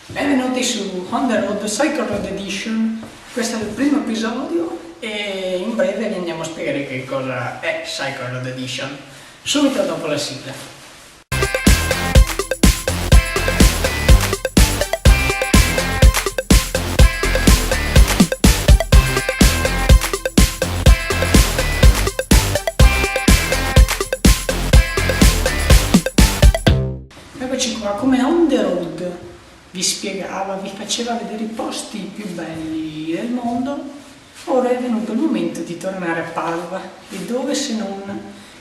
Benvenuti su On The Road Cycle Road Edition. Questo è il primo episodio e in breve vi andiamo a spiegare che cosa è Cycle Road Edition, subito dopo la sigla. Eccoci qua, come On The Road vi spiegava, vi faceva vedere i posti più belli del mondo, ora è venuto il momento di tornare a Padova, e dove se non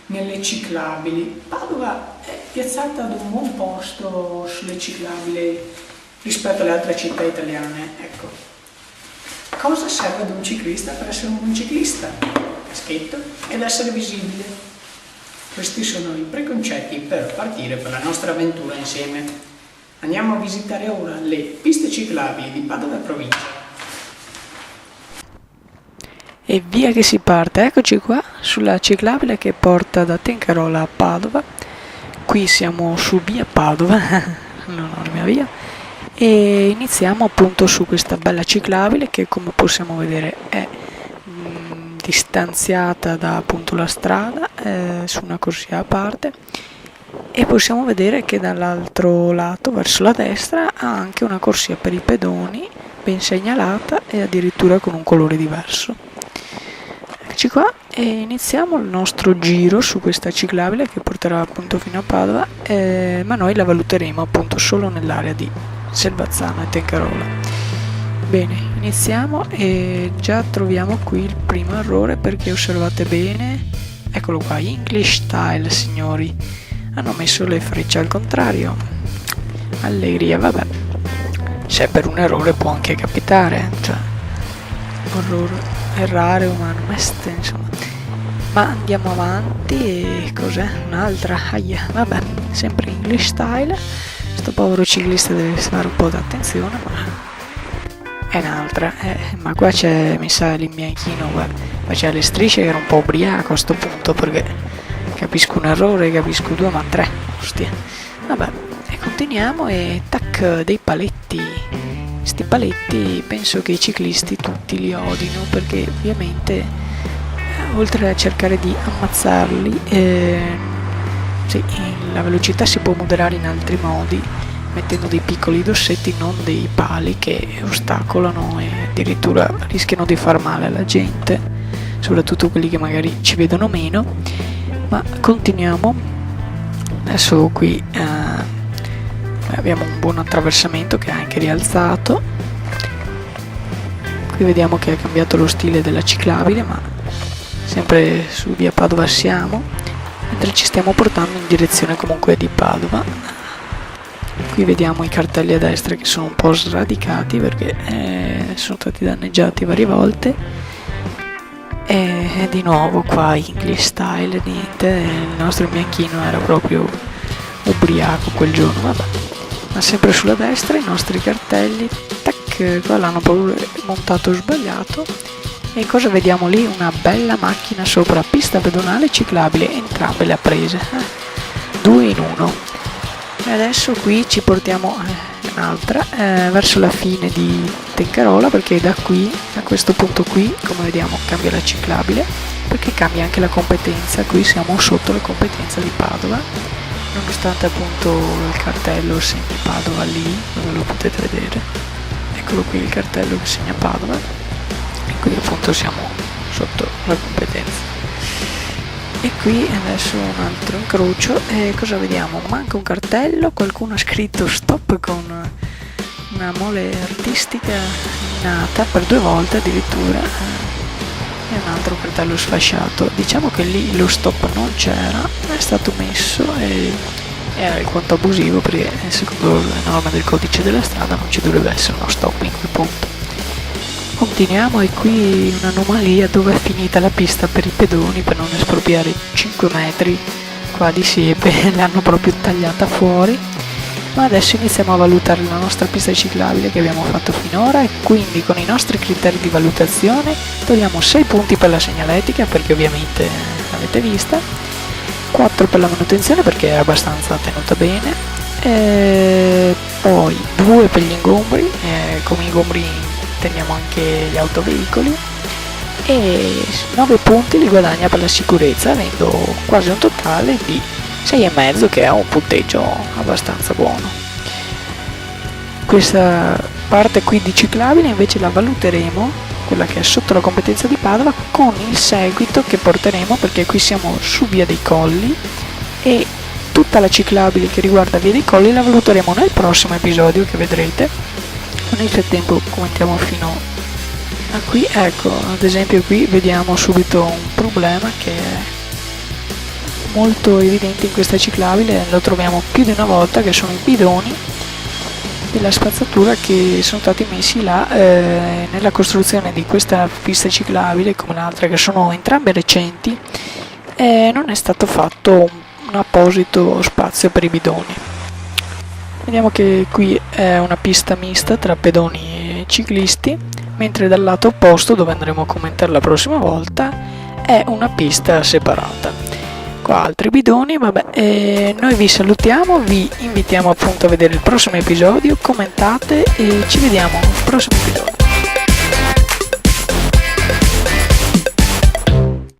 nelle ciclabili. Padova è piazzata ad un buon posto sulle ciclabili rispetto alle altre città italiane. Ecco, cosa serve ad un ciclista per essere un buon ciclista? Caschetto ed essere visibile. Questi sono i preconcetti per partire per la nostra avventura insieme. Andiamo a visitare ora le piste ciclabili di Padova e provincia. E via che si parte, eccoci qua sulla ciclabile che porta da Tencarola a Padova. Qui siamo su via Padova, l'enorme via, e iniziamo appunto su questa bella ciclabile che, come possiamo vedere, è distanziata da appunto la strada su una corsia a parte, e possiamo vedere che dall'altro lato, verso la destra, ha anche una corsia per i pedoni ben segnalata e addirittura con un colore diverso. Eccoci qua e iniziamo il nostro giro su questa ciclabile che porterà appunto fino a Padova, ma noi la valuteremo appunto solo nell'area di Selvazzano e Tencarola. Bene, iniziamo e già troviamo qui il primo errore, perché osservate bene, eccolo qua, English Style, signori, hanno messo le frecce al contrario. Allegria, vabbè, se per un errore può anche capitare, cioè errare umano est, insomma. Ma andiamo avanti e cos'è? Un'altra, aia, vabbè, sempre English Style. Sto povero ciclista deve fare un po' d'attenzione, ma è un'altra, ma qua c'è, mi sa, l'imbianchino, guarda, ma c'è le strisce che era un po' ubriaco a sto punto, perché capisco un errore, capisco due, ma tre, ostia. Vabbè, e continuiamo e tac, dei paletti. Questi paletti penso che i ciclisti tutti li odino, perché ovviamente oltre a cercare di ammazzarli, sì, la velocità si può moderare in altri modi, mettendo dei piccoli dossetti, non dei pali che ostacolano e addirittura rischiano di far male alla gente, soprattutto quelli che magari ci vedono meno. Ma continuiamo. Adesso qui abbiamo un buon attraversamento che è anche rialzato. Qui vediamo che ha cambiato lo stile della ciclabile, ma sempre su via Padova siamo, mentre ci stiamo portando in direzione comunque di Padova. Qui vediamo i cartelli a destra che sono un po' sradicati perché sono stati danneggiati varie volte. E di nuovo qua English Style, niente, il nostro bianchino era proprio ubriaco quel giorno, vabbè. Ma sempre sulla destra i nostri cartelli, tac, qua l'hanno proprio montato sbagliato. E cosa vediamo lì? Una bella macchina sopra, pista pedonale e ciclabile, entrambe le ha prese, due in uno. E adesso qui ci portiamo un'altra verso la fine di Tencarola, perché da qui, a questo punto qui, come vediamo, cambia la ciclabile, perché cambia anche la competenza. Qui siamo sotto la competenza di Padova, nonostante appunto il cartello segni Padova lì, dove lo potete vedere. Eccolo qui il cartello che segna Padova, e qui appunto siamo sotto la competenza. E qui adesso un altro incrocio, e cosa vediamo? Manca un cartello, qualcuno ha scritto stop con una mole artistica nata per due volte addirittura, e un altro cartello sfasciato. Diciamo che lì lo stop non c'era, è stato messo e era alquanto abusivo, perché secondo le norme del codice della strada non ci dovrebbe essere uno stop in quel punto. Continuiamo, e qui un'anomalia dove è finita la pista per i pedoni, per non espropriare 5 metri qua di siepe, l'hanno proprio tagliata fuori. Ma adesso iniziamo a valutare la nostra pista ciclabile che abbiamo fatto finora, e quindi con i nostri criteri di valutazione togliamo 6 punti per la segnaletica, perché ovviamente l'avete vista, 4 per la manutenzione perché è abbastanza tenuta bene, Poi 2 per gli ingombri, come ingombri intendiamo anche gli autoveicoli, e 9 punti li guadagna per la sicurezza, avendo quasi un totale di 6,5, che è un punteggio abbastanza buono. Questa parte qui di ciclabile invece la valuteremo, quella che è sotto la competenza di Padova, con il seguito che porteremo, perché qui siamo su Via dei Colli e tutta la ciclabile che riguarda Via dei Colli la valuteremo nel prossimo episodio che vedrete. Nel frattempo commentiamo fino a qui. Ecco, ad esempio qui vediamo subito un problema che è molto evidente in questa ciclabile, lo troviamo più di una volta, che sono i bidoni della spazzatura che sono stati messi là nella costruzione di questa pista ciclabile, come l'altra, che sono entrambe recenti, non è stato fatto un apposito spazio per i bidoni. Vediamo che qui è una pista mista tra pedoni e ciclisti, mentre dal lato opposto, dove andremo a commentare la prossima volta, è una pista separata. Qua altri bidoni, vabbè, noi vi salutiamo, vi invitiamo appunto a vedere il prossimo episodio, commentate e ci vediamo al prossimo episodio.